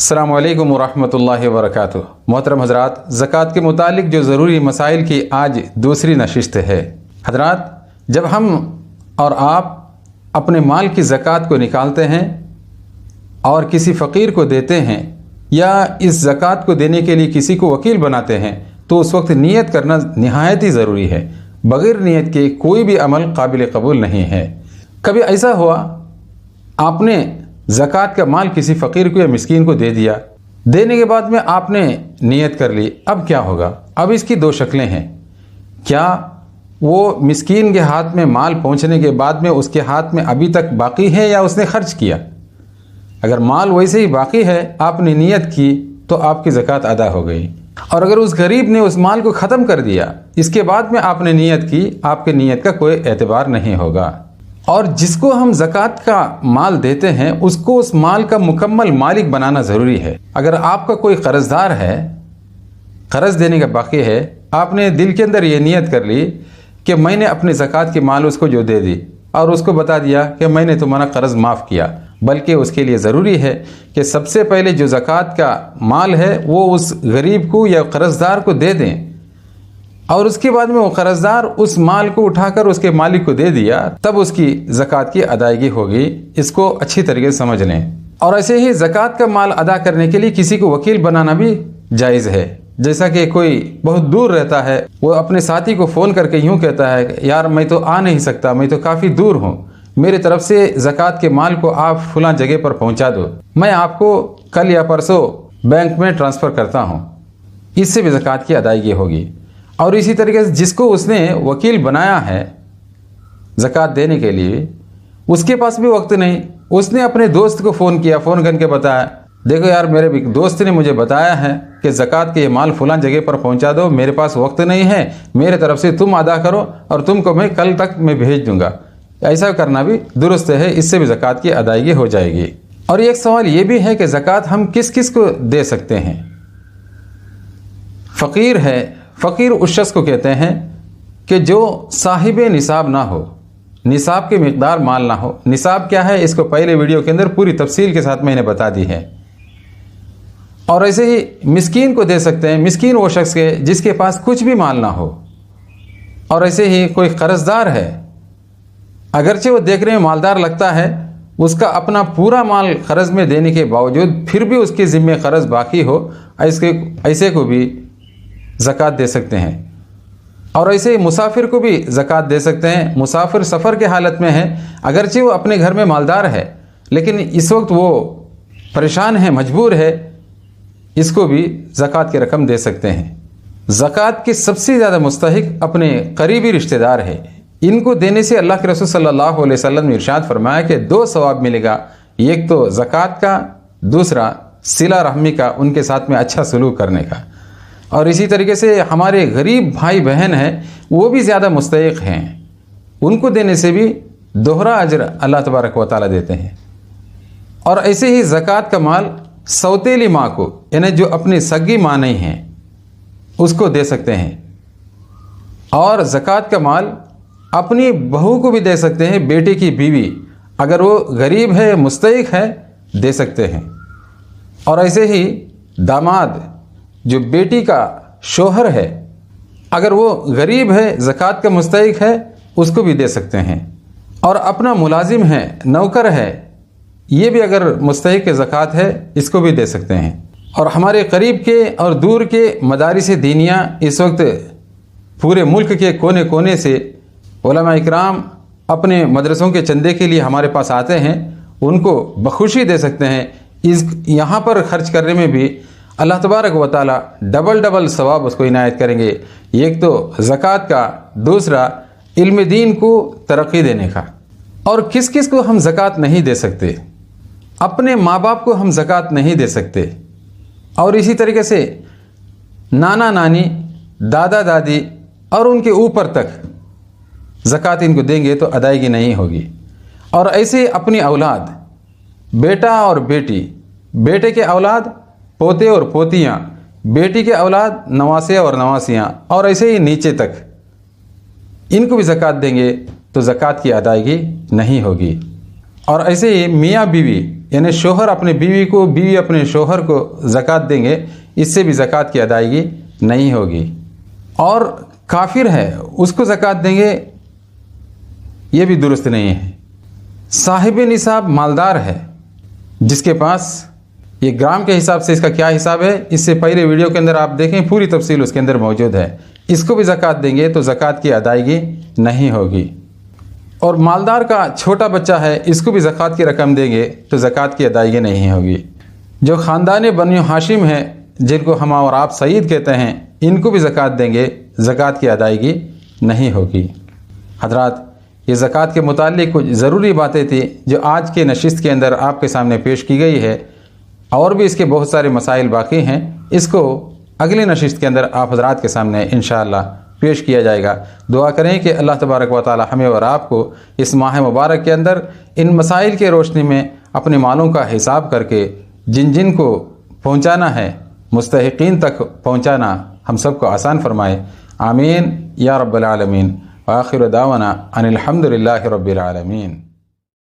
अस्सलामु अलैकुम वरहमतुल्लाहि वबरकातुहू। मोहतरम हज़रात, ज़कात के मुतालिक जो ज़रूरी मसाइल की आज दूसरी नशिस्त है। हज़रात, जब हम और आप अपने माल की ज़कात को निकालते हैं और किसी फ़कीर को देते हैं या इस ज़कात को देने के लिए किसी को वकील बनाते हैं तो उस वक्त नीयत करना निहायत ही ज़रूरी है। बग़ैर नीयत के कोई भी अमल काबिल कबूल नहीं है। कभी ऐसा हुआ आपने ज़कात का माल किसी फ़कीर को या मिस्कीन को दे दिया, देने के बाद में आपने नीयत कर ली, अब क्या होगा? अब इसकी दो शक्लें हैं। क्या वो मिस्कीन के हाथ में माल पहुंचने के बाद में उसके हाथ में अभी तक बाकी है या उसने खर्च किया? अगर माल वैसे ही बाकी है, आपने नीयत की तो आपकी ज़कात अदा हो गई। और अगर उस गरीब ने उस माल को ख़त्म कर दिया, इसके बाद में आपने नीयत की, आपके नीयत का कोई एतबार नहीं होगा। और जिसको हम ज़कात का माल देते हैं उसको उस माल का मुकम्मल मालिक बनाना ज़रूरी है। अगर आपका कोई कर्ज़दार है, कर्ज़ देने का बाकी है, आपने दिल के अंदर ये नीयत कर ली कि मैंने अपने ज़कात के माल उसको जो दे दी और उसको बता दिया कि मैंने तुम्हारा कर्ज़ माफ़ किया, बल्कि उसके लिए ज़रूरी है कि सबसे पहले जो ज़कात का माल है वो उस गरीब को या कर्ज़दार को दे दें और उसके बाद में वो कर्ज़दार उस माल को उठाकर उसके मालिक को दे दिया, तब उसकी ज़कात की अदायगी होगी। इसको अच्छी तरीके से समझ लें। और ऐसे ही ज़कात का माल अदा करने के लिए किसी को वकील बनाना भी जायज़ है। जैसा कि कोई बहुत दूर रहता है, वो अपने साथी को फ़ोन करके यूँ कहता है, यार मैं तो आ नहीं सकता, मैं तो काफ़ी दूर हूँ, मेरी तरफ से ज़कात के माल को आप फलां जगह पर पहुँचा दो, मैं आपको कल या परसों बैंक में ट्रांसफ़र करता हूँ। इससे भी ज़कात की अदायगी होगी। और इसी तरीके से जिसको उसने वकील बनाया है ज़कात देने के लिए, उसके पास भी वक्त नहीं, उसने अपने दोस्त को फ़ोन किया, फ़ोन करके बताया, देखो यार मेरे दोस्त ने मुझे बताया है कि ज़कात के ये माल फलां जगह पर पहुंचा दो, मेरे पास वक्त नहीं है, मेरे तरफ से तुम अदा करो और तुमको मैं कल तक मैं भेज दूंगा। ऐसा करना भी दुरुस्त है, इससे भी ज़कात की अदायगी हो जाएगी। और एक सवाल ये भी है कि ज़कात हम किस किस को दे सकते हैं? फ़कीर है, फ़कीर उस शख्स को कहते हैं कि जो साहिब निसाब ना हो, निसाब के मिक़दार माल ना हो। निसाब क्या है, इसको पहले वीडियो के अंदर पूरी तफसील के साथ मैंने बता दी है। और ऐसे ही मिस्कीन को दे सकते हैं। मिस्कीन वो शख्स के जिसके पास कुछ भी माल ना हो। और ऐसे ही कोई कर्ज़दार है, अगरचे वो देखने में मालदार लगता है, उसका अपना पूरा माल कर्ज़ में देने के बावजूद फिर भी उसके ज़िम्मे कर्ज़ बाकी हो, ऐसे को भी ज़कात दे सकते हैं। और ऐसे ही मुसाफिर को भी ज़कात दे सकते हैं। मुसाफिर सफ़र के हालत में है, अगरचे वो अपने घर में मालदार है लेकिन इस वक्त वो परेशान है, मजबूर है, इसको भी ज़कात की रकम दे सकते हैं। ज़कात के सबसे ज़्यादा मुस्तहिक अपने करीबी रिश्तेदार है। इनको देने से अल्लाह के रसूल सल्लल्लाहु अलैहि वसल्लम ने इरशाद फरमाया कि दो सवाब मिलेगा, एक तो ज़कात का, दूसरा सिला रहमी का, उनके साथ में अच्छा सलूक करने का। और इसी तरीके से हमारे गरीब भाई बहन हैं, वो भी ज़्यादा मुस्तहिक हैं, उनको देने से भी दोहरा अजर अल्लाह तबारक व तआला देते हैं। और ऐसे ही ज़कात का माल सौतेली माँ को, यानी जो अपनी सगी माँ नहीं हैं, उसको दे सकते हैं। और ज़कात का माल अपनी बहू को भी दे सकते हैं, बेटे की बीवी, अगर वो गरीब है, मुस्तहिक है, दे सकते हैं। और ऐसे ही दामाद, जो बेटी का शोहर है, अगर वो गरीब है, ज़कात का मुस्तहिक है, उसको भी दे सकते हैं। और अपना मुलाजिम है, नौकर है, ये भी अगर मुस्तहिक ज़कात है, इसको भी दे सकते हैं। और हमारे करीब के और दूर के मदारिस दीनिया इस वक्त पूरे मुल्क के कोने कोने से उलमा इकराम अपने मदरसों के चंदे के लिए हमारे पास आते हैं, उनको बखुशी दे सकते हैं। यहाँ पर खर्च करने में भी अल्लाह तबारक व तआला डबल सवाब उसको इनायत करेंगे। एक तो ज़कात का, दूसरा इल्म दीन को तरक्की देने का। और किस किस को हम ज़कात नहीं दे सकते? अपने माँ बाप को हम ज़कात नहीं दे सकते। और इसी तरीके से नाना नानी, दादा दादी और उनके ऊपर तक ज़कात इनको देंगे तो अदायगी नहीं होगी। और ऐसे अपनी औलाद, बेटा और बेटी, बेटे के औलाद पोते और पोतियाँ, बेटी के औलाद नवासे और नवासियाँ, और ऐसे ही नीचे तक, इनको भी ज़कात देंगे तो ज़कात की अदायगी नहीं होगी। और ऐसे ही मियाँ बीवी, यानी शोहर अपनी बीवी को, बीवी अपने शोहर को ज़कात देंगे, इससे भी ज़कात की अदायगी नहीं होगी। और काफिर है उसको ज़कात देंगे, ये भी दुरुस्त नहीं है। साहिब निसाब मालदार है जिसके पास, ये ग्राम के हिसाब से इसका क्या हिसाब है, इससे पहले वीडियो के अंदर आप देखें, पूरी तफसील उसके अंदर मौजूद है। इसको भी ज़कात देंगे तो ज़कात की अदायगी नहीं होगी। और मालदार का छोटा बच्चा है, इसको भी ज़कात की रकम देंगे तो ज़कात की अदायगी नहीं होगी। जो ख़ानदान बनी हाशिम है, जिनको हम और आप सईद कहते हैं, इनको भी ज़कात देंगे, ज़कात की अदायगी नहीं होगी। हजरात, ये ज़कात के मुताल्लिक़ कुछ ज़रूरी बातें थी जो आज के नशिस्त के अंदर आपके सामने पेश की गई है। और भी इसके बहुत सारे मसाइल बाकी हैं, इसको अगले नशिस्त के अंदर आप हजरात के सामने इंशाअल्लाह पेश किया जाएगा। दुआ करें कि अल्लाह तबारक व तआला हमें और आपको इस माह मुबारक के अंदर इन मसाइल के रोशनी में अपने मालों का हिसाब करके जिन जिन को पहुँचाना है, मुस्तहिकीन तक पहुँचाना हम सबको आसान फरमाए। आमीन या रब्बल आलमीन। आखिर दावाना अनिल हम्दुलिल्लाहि रब्बिल आलमीन।